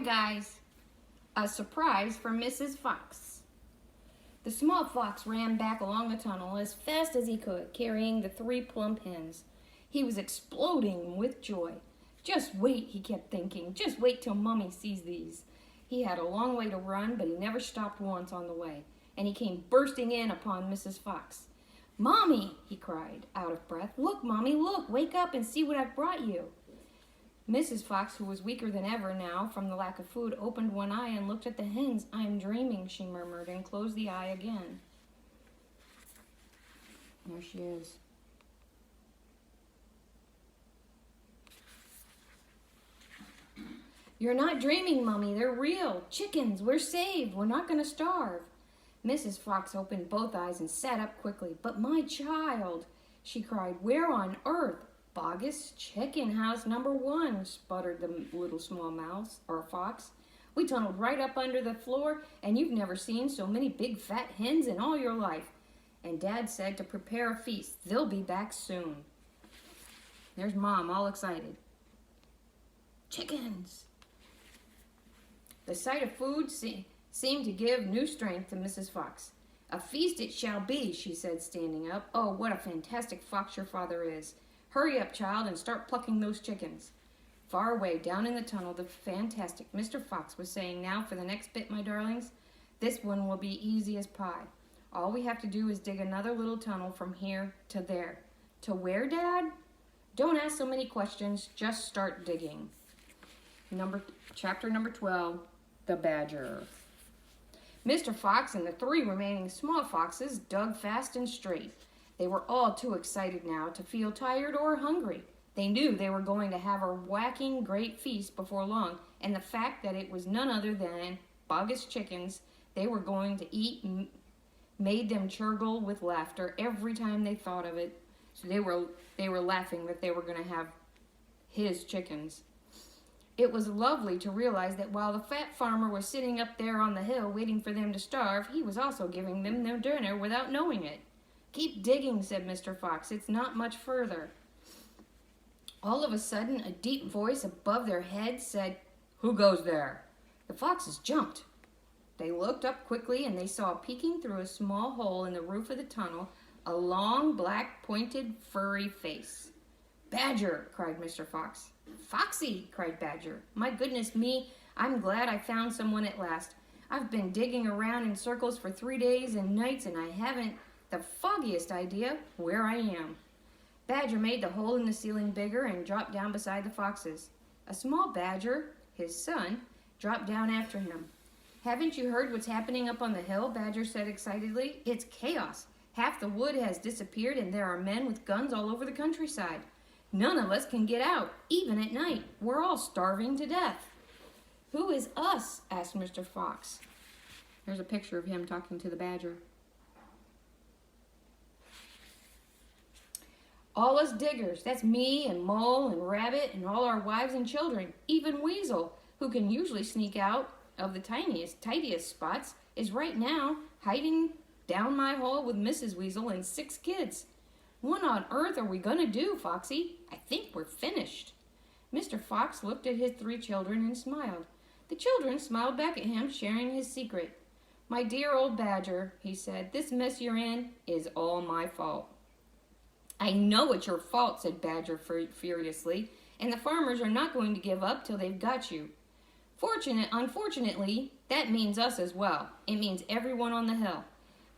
Hi guys. A surprise for Mrs. Fox. The small fox ran back along the tunnel as fast as he could, carrying the 3 plump hens. He was exploding with joy. Just wait, he kept thinking. Just wait till Mummy sees these. He had a long way to run, but he never stopped once on the way, and he came bursting in upon Mrs. Fox. "Mommy," he cried, out of breath. "Look, Mommy, look! Wake up and see what I've brought you." Mrs. Fox, who was weaker than ever now from the lack of food, opened one eye and looked at the hens. "I am dreaming," she murmured, and closed the eye again. There she is. "You're not dreaming, Mummy. They're real. Chickens. We're saved. We're not going to starve." Mrs. Fox opened both eyes and sat up quickly. "But my child," she cried, "where on earth?" "Bogus chicken house number 1, sputtered the little small mouse, or fox. "We tunneled right up under the floor, and you've never seen so many big fat hens in all your life. And Dad said to prepare a feast. They'll be back soon." There's Mom, all excited. Chickens! The sight of food seemed to give new strength to Mrs. Fox. "A feast it shall be," she said, standing up. "Oh, what a fantastic fox your father is. Hurry up, child, and start plucking those chickens." Far away, down in the tunnel, the fantastic Mr. Fox was saying, "Now for the next bit, my darlings. This one will be easy as pie. All we have to do is dig another little tunnel from here to there." "To where, Dad?" "Don't ask so many questions. Just start digging." Chapter number 12, The Badger. Mr. Fox and the 3 remaining small foxes dug fast and straight. They were all too excited now to feel tired or hungry. They knew they were going to have a whacking great feast before long, and the fact that it was none other than bogus chickens they were going to eat made them chortle with laughter every time they thought of it. So they were laughing that they were going to have his chickens. It was lovely to realize that while the fat farmer was sitting up there on the hill waiting for them to starve, he was also giving them their dinner without knowing it. "Keep digging," said Mr. Fox. "It's not much further." All of a sudden, a deep voice above their heads said, "Who goes there?" The foxes jumped. They looked up quickly, and they saw peeking through a small hole in the roof of the tunnel a long, black, pointed, furry face. "Badger!" cried Mr. Fox. "Foxy!" cried Badger. "My goodness me, I'm glad I found someone at last. I've been digging around in circles for 3 days and nights, and I haven't the foggiest idea where I am." Badger made the hole in the ceiling bigger and dropped down beside the foxes. A small badger, his son, dropped down after him. "Haven't you heard what's happening up on the hill?" Badger said excitedly. "It's chaos. Half the wood has disappeared, and there are men with guns all over the countryside. None of us can get out, even at night. We're all starving to death." "Who is us?" asked Mr. Fox. Here's a picture of him talking to the badger. "All us diggers. That's me and Mole and Rabbit and all our wives and children. Even Weasel, who can usually sneak out of the tidiest spots, is right now hiding down my hole with Mrs. Weasel and 6 kids. What on earth are we going to do, Foxy? I think we're finished." Mr. Fox looked at his 3 children and smiled. The children smiled back at him, sharing his secret. "My dear old Badger," he said, "this mess you're in is all my fault." "I know it's your fault," said Badger furiously, "and the farmers are not going to give up till they've got you. Unfortunately, that means us as well. It means everyone on the hill."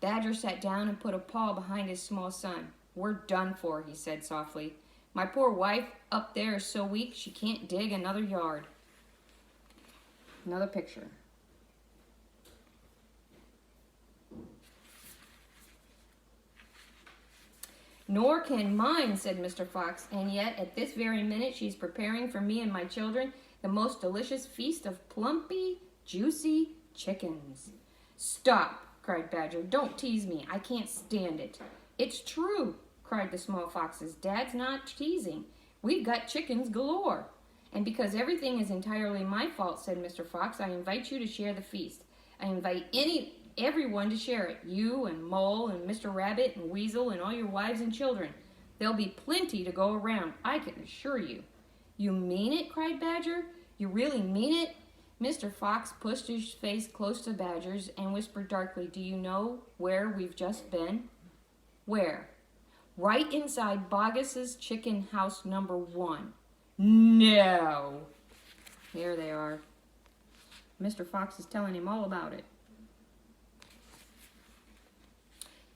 Badger sat down and put a paw behind his small son. "We're done for," he said softly. "My poor wife up there is so weak she can't dig another yard." Another picture. "Nor can mine," said Mr. Fox, "and yet at this very minute she's preparing for me and my children the most delicious feast of plumpy, juicy chickens." "Stop!" cried Badger. "Don't tease me. I can't stand it." "It's true," cried the small foxes. "Dad's not teasing. We've got chickens galore." "And because everything is entirely my fault," said Mr. Fox, "I invite you to share the feast. I invite everyone to share it. You and Mole and Mr. Rabbit and Weasel and all your wives and children. There'll be plenty to go around, I can assure you." "You mean it?" cried Badger. "You really mean it?" Mr. Fox pushed his face close to Badger's and whispered darkly, "Do you know where we've just been?" "Where?" "Right inside Boggis's chicken house number 1. "No." There they are. Mr. Fox is telling him all about it.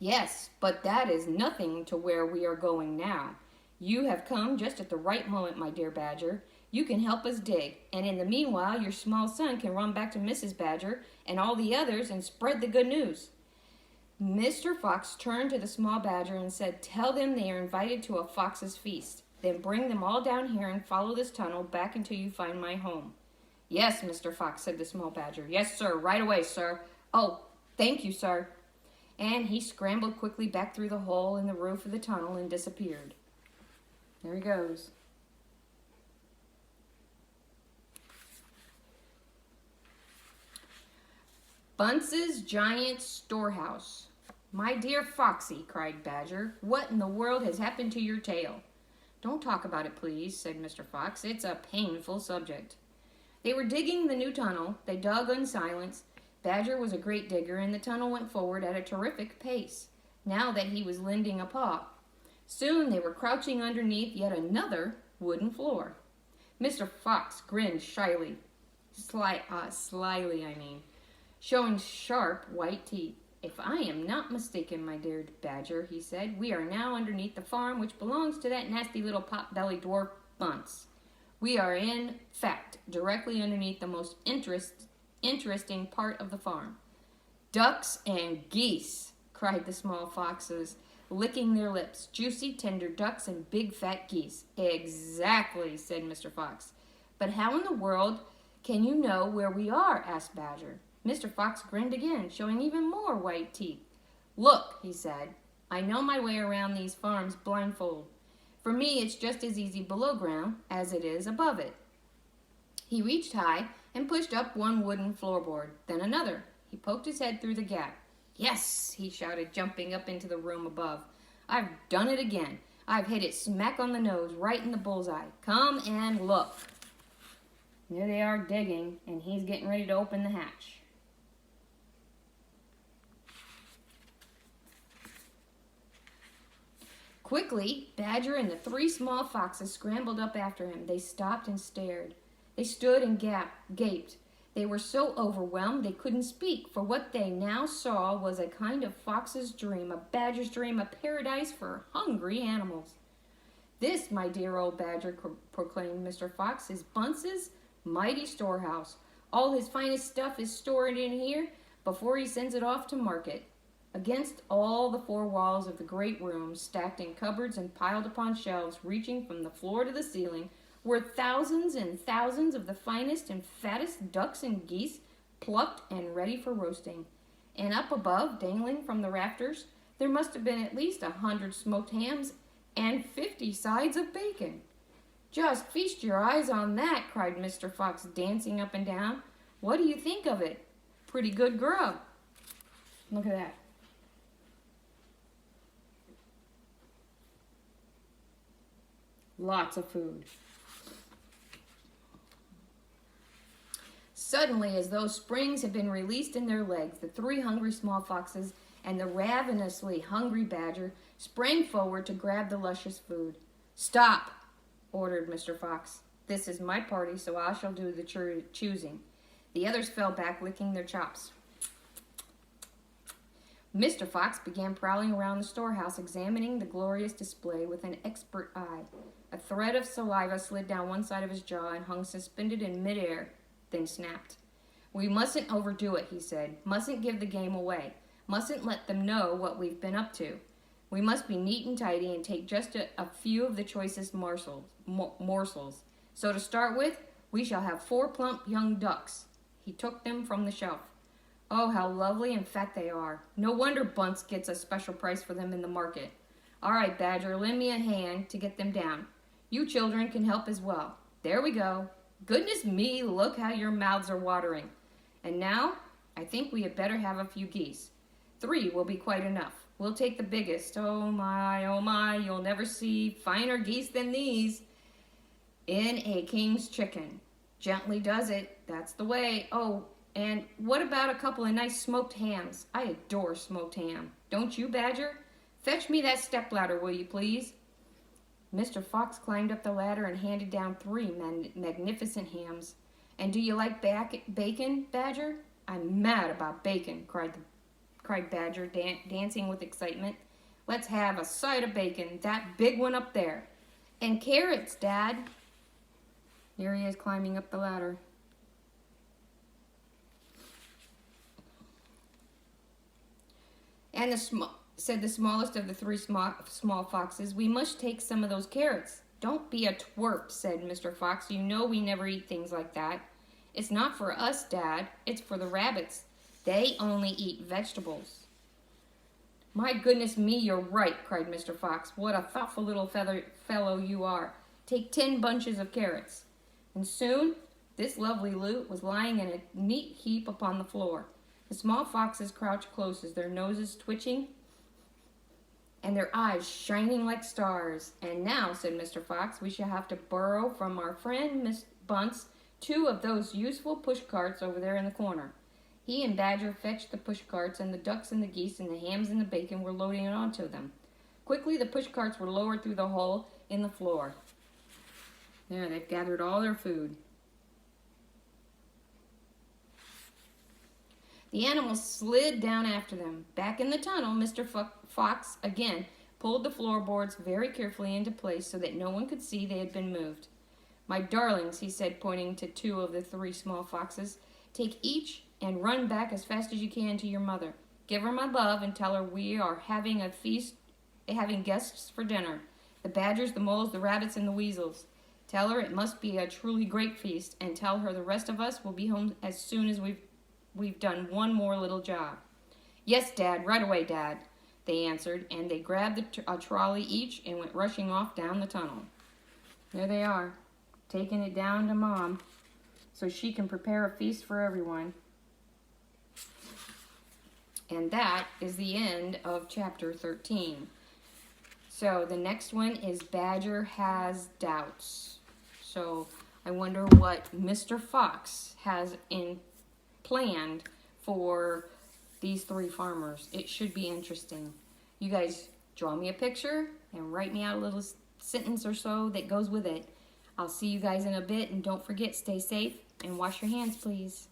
"Yes, but that is nothing to where we are going now. You have come just at the right moment, my dear Badger. You can help us dig, and in the meanwhile your small son can run back to Mrs. Badger and all the others and spread the good news." Mr. Fox turned to the small Badger and said, "Tell them they are invited to a Fox's feast. Then bring them all down here and follow this tunnel back until you find my home." "Yes, Mr. Fox," said the small Badger. "Yes, sir, right away, sir." "Oh, thank you, sir." And he scrambled quickly back through the hole in the roof of the tunnel and disappeared. There he goes. Bunce's Giant Storehouse. "My dear Foxy," cried Badger, "what in the world has happened to your tail?" "Don't talk about it, please," said Mr. Fox. "It's a painful subject." They were digging the new tunnel. They dug in silence. Badger was a great digger, and the tunnel went forward at a terrific pace, now that he was lending a paw. Soon they were crouching underneath yet another wooden floor. Mr. Fox grinned slyly, showing sharp white teeth. "If I am not mistaken, my dear Badger," he said, "we are now underneath the farm which belongs to that nasty little pot-bellied dwarf Bunce. We are, in fact, directly underneath the most interesting part of the farm." "Ducks and geese!" cried the small foxes, licking their lips. "Juicy, tender ducks and big, fat geese." "Exactly," said Mr. Fox. "But how in the world can you know where we are?" asked Badger. Mr. Fox grinned again, showing even more white teeth. "Look," he said, "I know my way around these farms blindfold. For me, it's just as easy below ground as it is above it." He reached high and pushed up one wooden floorboard, then another. He poked his head through the gap. "Yes," he shouted, jumping up into the room above. "I've done it again. I've hit it smack on the nose, right in the bullseye. Come and look." There they are digging, and he's getting ready to open the hatch. Quickly, Badger and the 3 small foxes scrambled up after him. They stopped and stared. They stood and gaped. They were so overwhelmed they couldn't speak, for what they now saw was a kind of fox's dream, a badger's dream, a paradise for hungry animals. "This, my dear old Badger," proclaimed Mr. Fox, "is Bunce's mighty storehouse. All his finest stuff is stored in here before he sends it off to market." Against all the 4 walls of the great room, stacked in cupboards and piled upon shelves reaching from the floor to the ceiling, were thousands and thousands of the finest and fattest ducks and geese, plucked and ready for roasting. And up above, dangling from the rafters, there must have been at least 100 smoked hams and 50 sides of bacon. "Just feast your eyes on that," cried Mr. Fox, dancing up and down. "What do you think of it? Pretty good grub. Look at that." Lots of food. Suddenly, as though springs had been released in their legs, the 3 hungry small foxes and the ravenously hungry Badger sprang forward to grab the luscious food. "Stop," ordered Mr. Fox. "This is my party, so I shall do the choosing." The others fell back, licking their chops. Mr. Fox began prowling around the storehouse, examining the glorious display with an expert eye. A thread of saliva slid down one side of his jaw and hung suspended in midair, then snapped. "We mustn't overdo it," he said. "Mustn't give the game away. Mustn't let them know what we've been up to. We must be neat and tidy and take just a few of the choicest morsels. So to start with, we shall have 4 plump young ducks." He took them from the shelf. "Oh, how lovely and fat they are. No wonder Bunce gets a special price for them in the market. All right, Badger, lend me a hand to get them down. You children can help as well. There we go. Goodness me, look how your mouths are watering. And now, I think we had better have a few geese. 3 will be quite enough. We'll take the biggest. Oh my, you'll never see finer geese than these. In a king's chicken. Gently does it. That's the way. Oh, and what about a couple of nice smoked hams? I adore smoked ham. Don't you, Badger? Fetch me that stepladder, will you please? Mr. Fox climbed up the ladder and handed down 3 magnificent hams. And do you like bacon, Badger? I'm mad about bacon, cried Badger, dancing with excitement. Let's have a side of bacon, that big one up there. And carrots, Dad. There he is climbing up the ladder. And said the smallest of the 3 small foxes, we must take some of those carrots. Don't be a twerp, said Mr. Fox. You know we never eat things like that. It's not for us, Dad. It's for the rabbits. They only eat vegetables. My goodness me, you're right, cried Mr. Fox. What a thoughtful little fellow you are. Take 10 bunches of carrots. And soon, this lovely loot was lying in a neat heap upon the floor. The small foxes crouched close, as their noses twitching and their eyes shining like stars. And now, said Mr. Fox, we shall have to borrow from our friend Miss Bunce 2 of those useful push carts over there in the corner. He and Badger fetched the push carts, and the ducks and the geese and the hams and the bacon were loading it onto them. Quickly, the push carts were lowered through the hole in the floor. There, they've gathered all their food. The animals slid down after them. Back in the tunnel, Mr. Fox again pulled the floorboards very carefully into place so that no one could see they had been moved. My darlings, he said, pointing to 2 of the 3 small foxes, take each and run back as fast as you can to your mother. Give her my love and tell her we are having a feast, having guests for dinner. The badgers, the moles, the rabbits, and the weasels. Tell her it must be a truly great feast, and tell her the rest of us will be home as soon as we've done one more little job. Yes, Dad, right away, Dad, they answered, and they grabbed a trolley each and went rushing off down the tunnel. There they are, taking it down to Mom so she can prepare a feast for everyone. And that is the end of chapter 13. So the next one is Badger Has Doubts. So I wonder what Mr. Fox has planned for these 3 farmers. It should be interesting. You guys draw me a picture and write me out a little sentence or so that goes with it. I'll see you guys in a bit, and don't forget, stay safe and wash your hands, please.